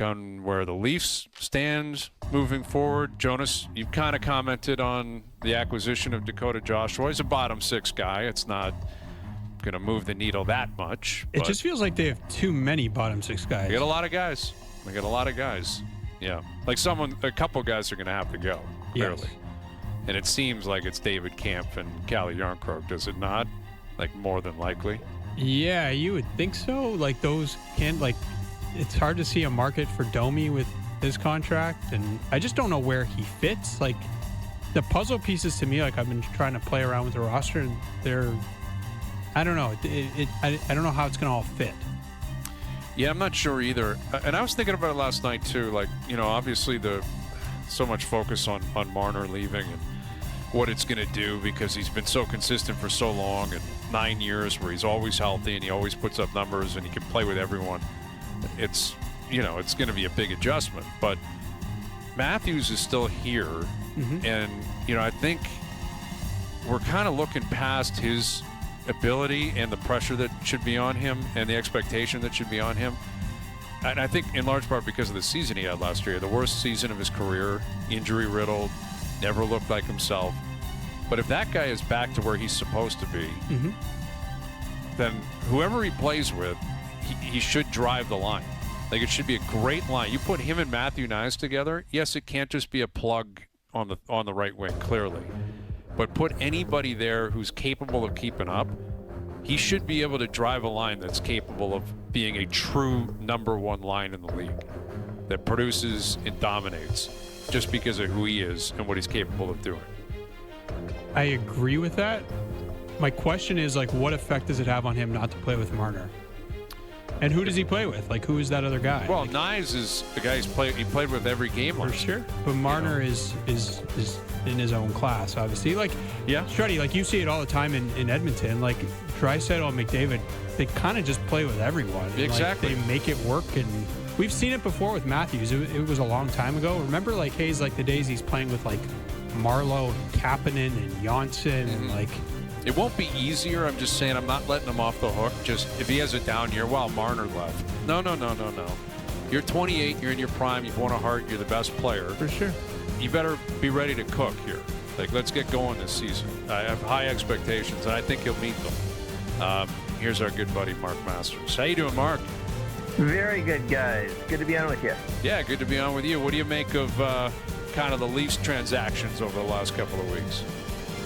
on where the Leafs stand moving forward? Jonas, you've kind of commented on the acquisition of Dakota Joshua. He's a bottom six guy. It's not going to move the needle that much. It just feels like they have too many bottom six guys. They got a lot of guys. Yeah. Like a couple guys are going to have to go, clearly. Yes. And it seems like it's David Kampf and Calle Jarnkrok, does it not? Like, more than likely? Yeah, you would think so. Like, those can't, like, it's hard to see a market for Domi with his contract, and I just don't know where he fits. Like, the puzzle pieces to me, like, I've been trying to play around with the roster, and they're, I don't know. I don't know how it's going to all fit. Yeah, I'm not sure either. And I was thinking about it last night, too. Like, obviously so much focus on Marner leaving and what it's going to do because he's been so consistent for so long and 9 years where he's always healthy and he always puts up numbers and he can play with everyone. It's going to be a big adjustment. But Matthews is still here. Mm-hmm. And, I think we're kind of looking past his ability and the pressure that should be on him and the expectation that should be on him. And I think in large part because of the season he had last year, the worst season of his career, injury-riddled, never looked like himself. But if that guy is back to where he's supposed to be, mm-hmm. then whoever he plays with, he should drive the line. Like, it should be a great line. You put him and Matthew Nyes together, yes, it can't just be a plug on the right wing, clearly. But put anybody there who's capable of keeping up, he should be able to drive a line that's capable of being a true number one line in the league that produces and dominates just because of who he is and what he's capable of doing. I agree with that. My question is, like, what effect does it have on him not to play with Marner? And who does he play with? Like, who is that other guy? Well, Nyes is the guy he played with every game last year. But Marner is in his own class, obviously. Like, yeah, Shreddy, like, you see it all the time in Edmonton. Like, Draisaitl and McDavid, they kind of just play with everyone. Exactly. Like, they make it work, and we've seen it before with Matthews. It was a long time ago. Remember, like, Hayes, like, the days he's playing with, like, Marleau and Kapanen and Janssen, mm-hmm. and, like... It won't be easier. I'm just saying I'm not letting him off the hook. Just if he has a down year, Marner left. No. You're 28. You're in your prime. You've won a Hart. You're the best player. For sure. You better be ready to cook here. Like, let's get going this season. I have high expectations, and I think he'll meet them. Here's our good buddy, Mark Masters. How you doing, Mark? Very good, guys. Good to be on with you. Yeah, good to be on with you. What do you make of kind of the Leafs transactions over the last couple of weeks?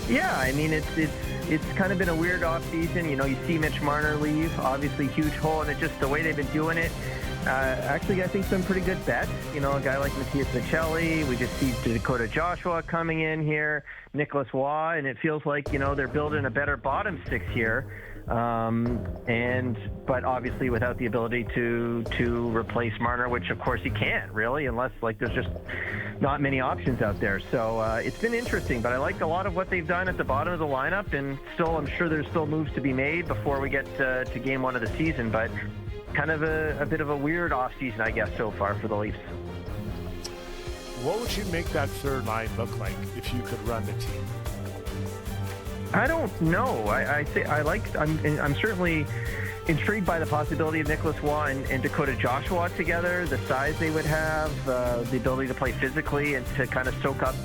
Yeah, I mean, it's kind of been a weird offseason. You see Mitch Marner leave, obviously huge hole, and it's just the way they've been doing it. Actually, I think some pretty good bets. A guy like Matias Michelli. We just see Dakota Joshua coming in here, Nicholas Waugh, and it feels like, they're building a better bottom six here. But obviously without the ability to replace Marner, which of course he can't really, unless there's just not many options out there. So it's been interesting, but I like a lot of what they've done at the bottom of the lineup, and I'm sure there's still moves to be made before we get to game one of the season, but kind of a bit of a weird offseason, I guess, so far for the Leafs. What would you make that third line look like if you could run the team? I don't know. I'm certainly intrigued by the possibility of Nicholas Waugh and Dakota Joshua together, the size they would have, the ability to play physically and to kind of soak up.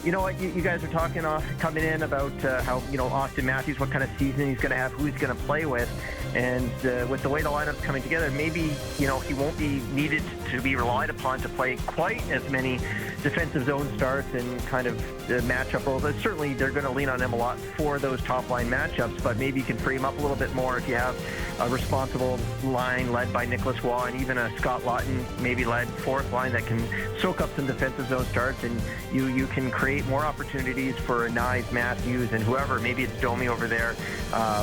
You know what, you guys are talking coming in about how, Austin Matthews, what kind of season he's going to have, who he's going to play with. And with the way the lineup's coming together, maybe, he won't be needed to be relied upon to play quite as many defensive zone starts and kind of matchup roles. Certainly, they're going to lean on him a lot for those top-line matchups, but maybe you can free him up a little bit more if you have a responsible line led by Nicholas Waugh and even a Scott Laughton maybe led fourth line that can soak up some defensive zone starts, and you can create more opportunities for Nyes, Matthews, and whoever, maybe it's Domi over there,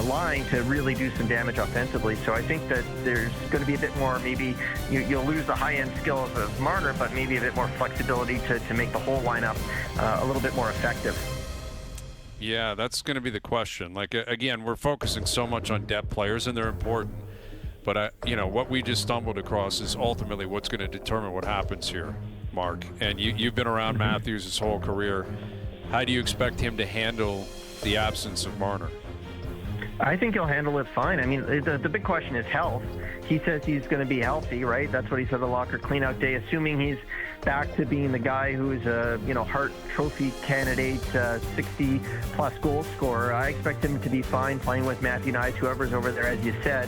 line to really do some damage offensively. So I think that there's going to be a bit more, maybe you'll lose the high-end skills of Marner, but maybe a bit more flexibility to make the whole lineup a little bit more effective. Yeah, that's going to be the question. Like, again, we're focusing so much on depth players, and they're important. But, what we just stumbled across is ultimately what's going to determine what happens here, Mark. And you've been around Matthews his whole career. How do you expect him to handle the absence of Marner? I think he'll handle it fine. I mean, the big question is health. He says he's going to be healthy, right? That's what he said the locker cleanout day. Assuming he's back to being the guy who's a Hart Trophy candidate, 60-plus goal scorer, I expect him to be fine playing with Matthew Knies, whoever's over there, as you said.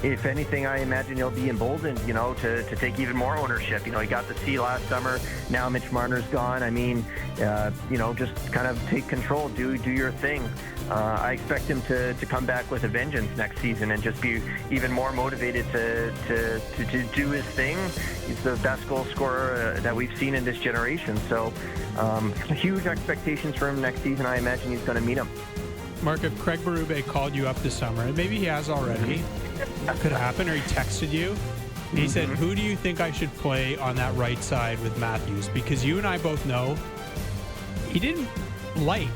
If anything, I imagine he'll be emboldened, to take even more ownership. He got the C last summer. Now Mitch Marner's gone. I mean, just kind of take control, do your thing. I expect him to come back with a vengeance next season and just be even more motivated to do his thing. He's the best goal scorer that we've seen in this generation. So huge expectations for him next season. I imagine he's going to meet him. Mark, if Craig Berube called you up this summer, and maybe he has already, could happen, or he texted you, and he said, who do you think I should play on that right side with Matthews? Because you and I both know he didn't like,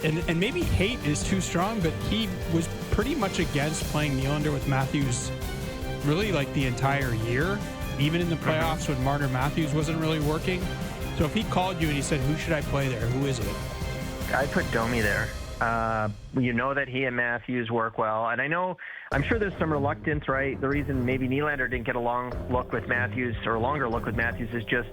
and maybe hate is too strong, but he was pretty much against playing Nylander with Matthews really like the entire year, even in the playoffs when Marner Matthews wasn't really working. So if he called you and he said, who should I play there? Who is it? I'd put Domi there. That he and Matthews work well. And I'm sure there's some reluctance, right? The reason maybe Nylander didn't get a long look with Matthews or longer look with Matthews is just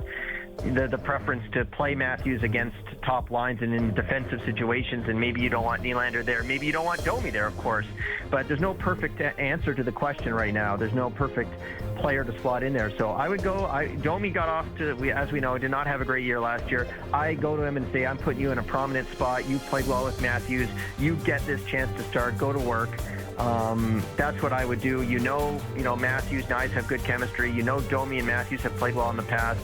the preference to play Matthews against top lines and in defensive situations, and maybe you don't want Nylander there. Maybe you don't want Domi there, of course. But there's no perfect answer to the question right now. There's no perfect player to slot in there. So I would go, Domi got off to, as we know, did not have a great year last year. I go to him and say, I'm putting you in a prominent spot. You played well with Matthews. You get this chance to start. Go to work. That's what I would do. Matthews, Knies have good chemistry. Domi and Matthews have played well in the past.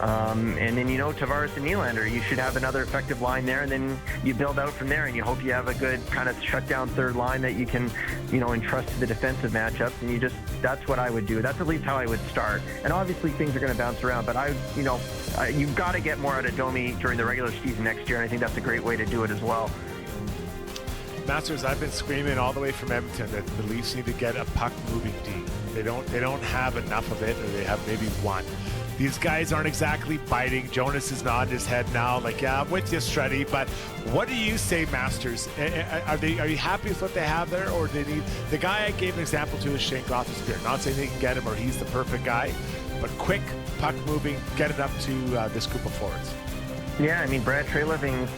And then Tavares and Nylander, you should have another effective line there, and then you build out from there, and you hope you have a good kind of shutdown third line that you can, entrust to the defensive matchups, and that's what I would do. That's at least how I would start. And obviously things are going to bounce around, but you've got to get more out of Domi during the regular season next year, and I think that's a great way to do it as well. Masters, I've been screaming all the way from Edmonton that the Leafs need to get a puck-moving team. They don't have enough of it, or they have maybe one. These guys aren't exactly biting. Jonas is nodding his head now, like, yeah, I'm with you, Strutty. But what do you say, Masters? Are you happy with what they have there, or do they need the guy I gave an example to is Shane Gothenspier? Not saying they can get him or he's the perfect guy, but quick puck moving, get it up to this group of forwards. Yeah, I mean, Brad Treliving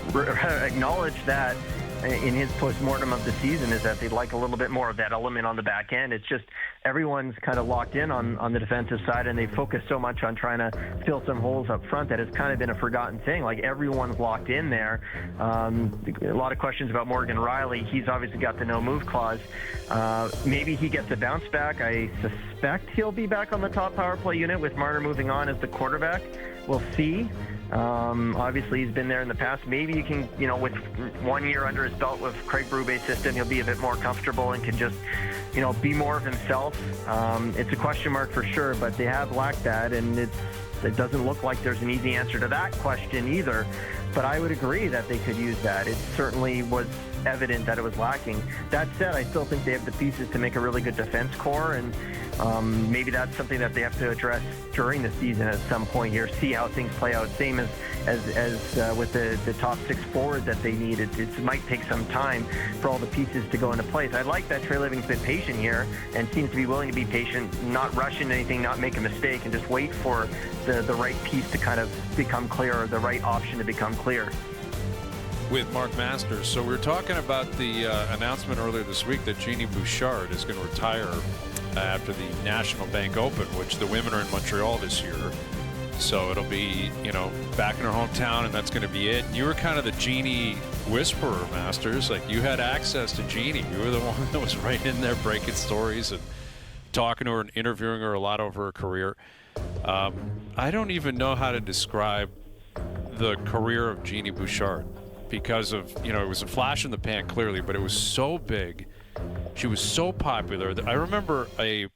acknowledged that in his postmortem of the season, is that they'd like a little bit more of that element on the back end. It's just everyone's kind of locked in on the defensive side, and they focus so much on trying to fill some holes up front that it's kind of been a forgotten thing. Like, everyone's locked in there. A lot of questions about Morgan Riley. He's obviously got the no-move clause. Maybe he gets a bounce back. I suspect he'll be back on the top power play unit with Marner moving on as the quarterback. We'll see. Obviously, he's been there in the past. Maybe you can, with 1 year under his belt with Craig Berube's system, he'll be a bit more comfortable and can just, be more of himself. It's a question mark for sure, but they have lacked that, and it doesn't look like there's an easy answer to that question either. But I would agree that they could use that. It certainly was evident that it was lacking. That said, I still think they have the pieces to make a really good defense core, and maybe that's something that they have to address during the season at some point here, see how things play out. Same as with the top six forward that they need. It might take some time for all the pieces to go into place. I like that Treliving's been patient here and seems to be willing to be patient, not rush into anything, not make a mistake, and just wait for the right piece to kind of become clear, or the right option to become clear. With Mark Masters. So we're talking about the announcement earlier this week that Jeannie Bouchard is going to retire after the National Bank Open, which the women are in Montreal this year. So it'll be, back in her hometown, and that's going to be it. You were kind of the Jeannie whisperer, Masters. Like, you had access to Jeannie. You were the one that was right in there breaking stories and talking to her and interviewing her a lot over her career. I don't even know how to describe the career of Jeannie Bouchard, because of, it was a flash in the pan, clearly, but it was so big. She was so popular that I remember a